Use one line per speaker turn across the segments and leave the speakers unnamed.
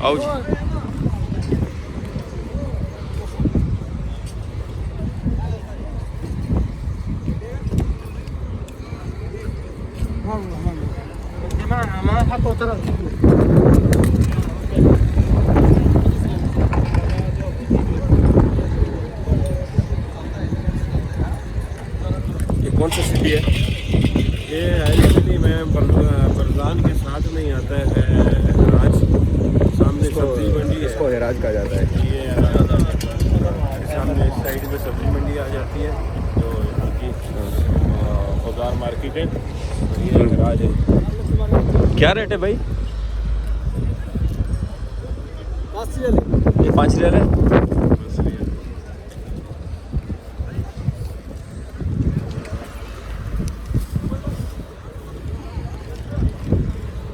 आओ जी। ये कौन सा सिटी है?
ये हैरी सिटी में बरजान के साथ में ही आता है राज, सामने सब्जी मंडी है।
इसको हेराज कहा जाता है।
ये सामने इस साइड में सब्जी मंडी आ जाती है, जो यहाँ की औजार मार्केट है। ये राज है।
क्या रेट है भाई? ये 5 रियाल है।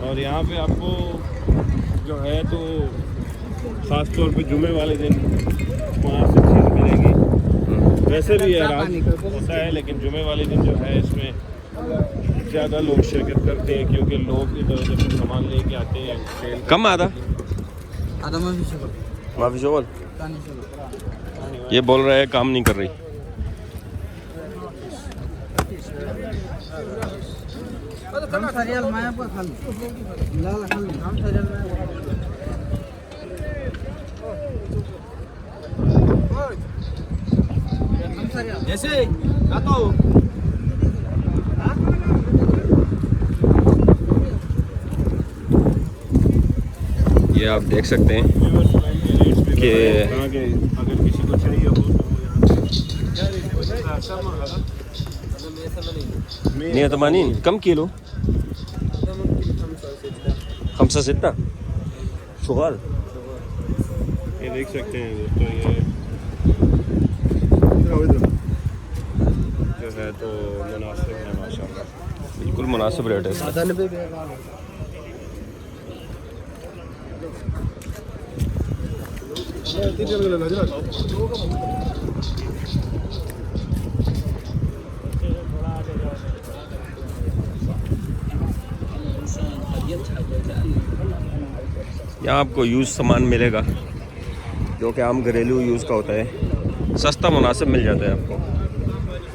और यहाँ पे आपको जो है तो ख़ास तौर पे जुमे वाले दिन मुनासिब चीज़ मिलेगी। वैसे भी है रात होता है, लेकिन जुमे वाले दिन जो है इसमें ज़्यादा लोग शिरकत करते हैं, क्योंकि लोग इधर उधर से सामान लेके आते हैं। सेल
कम आधा माफी शोल ये बोल रहा है काम नहीं कर रही।
जैसे
ये आप देख सकते हैं कि
अगर किसी को चाहिए हो तो
नहीं 80 कम किलो 5 6 शुगाल।
ये देख सकते हैं दोस्तों, ये जो है तो मुनासिब है माशाल्लाह,
बिल्कुल मुनासिब रेट है इसका। यहाँ आपको यूज़ सामान मिलेगा जो कि आम घरेलू यूज़ का होता है। सस्ता मुनासिब मिल जाता है आपको,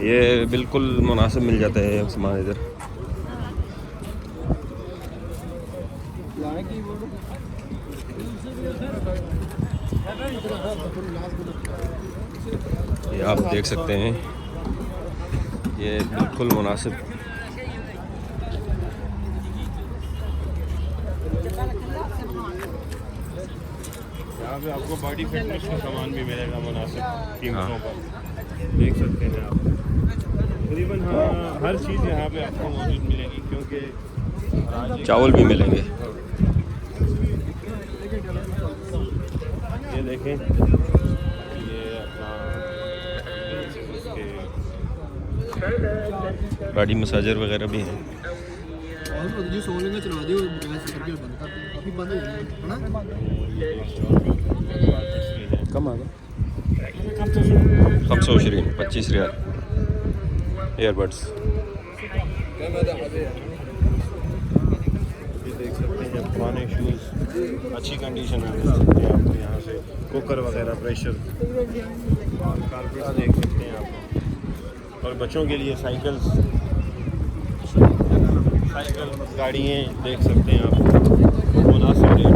ये बिल्कुल मुनासिब मिल जाता है सामान इधर। ये आप देख सकते हैं, ये बिल्कुल मुनासिब।
यहाँ पे आपको बॉडी फिटनेस का सामान भी मिलेगा मुनासिब कीमतों पर, देख सकते हैं आप। तकरीबन हाँ हर चीज़ यहाँ पे आपको मौजूद मिलेगी, क्योंकि
चावल भी मिलेंगे।
ये देखें, ये अपना
गाड़ी मसाजर वगैरह भी हैं। कम आ गया 25 रियाल एयरबड्स।
ये देख सकते हैं पुराने शूज़ अच्छी कंडीशन में मिल सकते हैं आपको यहाँ से। कुकर वगैरह, प्रेशर, कारपेट देख सकते हैं आप। और बच्चों के लिए साइकिल गाड़ियाँ देख सकते हैं आप, मुनासिब रेट।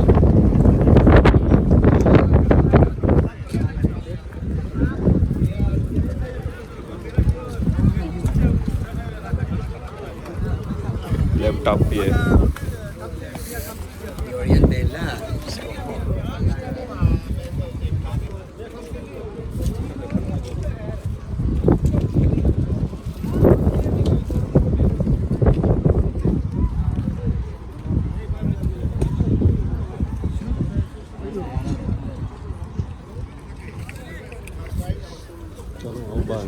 लैपटॉप भी है। चलो बाय।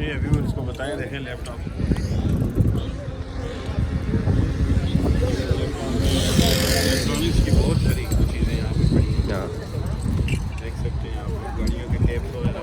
ये व्यूअर्स को बताएं, देखें लैपटॉप इलेक्ट्रॉनिक्स की बहुत सारी चीज़ें यहाँ पे पड़ी हैं।
हाँ
देख सकते हैं आप गाड़ियों के टेप्स वगैरह।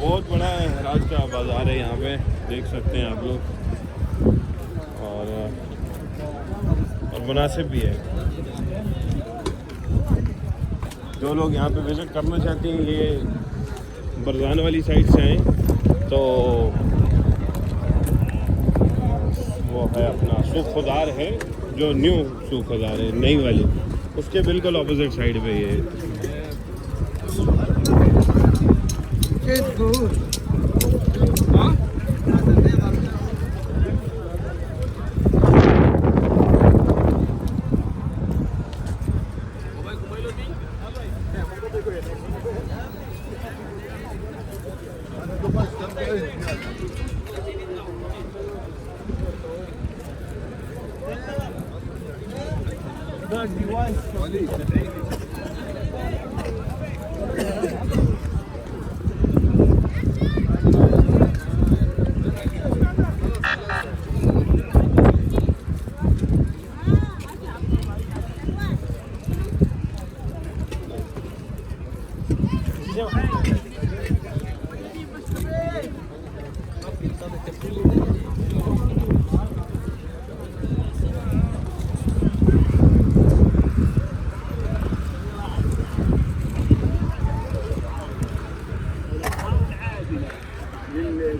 बहुत बड़ा हराज का बाज़ार है यहाँ पे, देख सकते हैं आप लोग, और मुनासिब भी है। जो लोग यहाँ पे विज़िट करना चाहते हैं, ये बरज़ान वाली साइड से आएँ तो वो है अपना सूख खुदार है, जो न्यू सूख खुदार है, नई वाली, उसके बिल्कुल ऑपोजिट साइड पे ये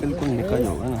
बिल्कुल निकल होगा ना।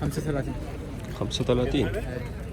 35.
35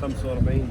45.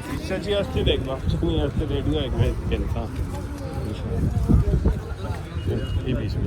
फ्रीजची असते एक बाथरूम असते रेडियो एक में त्यांचा ये बीच में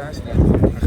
10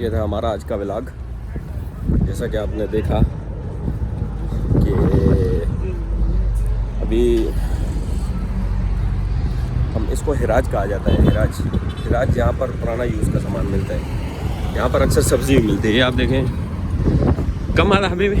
ये था हमारा आज का व्लॉग। जैसा कि आपने देखा कि अभी हम इसको हिराज कहा जाता है। हिराज यहाँ पर पुराना यूज़ का सामान मिलता है। यहाँ पर अक्सर सब्ज़ी भी मिलती है। ये आप देखें कम आ रहा हबीबी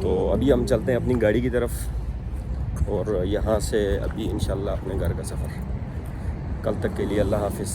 तो अभी हम चलते हैं अपनी गाड़ी की तरफ और यहाँ से अभी इंशाल्लाह अपने घर का सफ़र कल तक के लिए अल्लाह हाफिज़।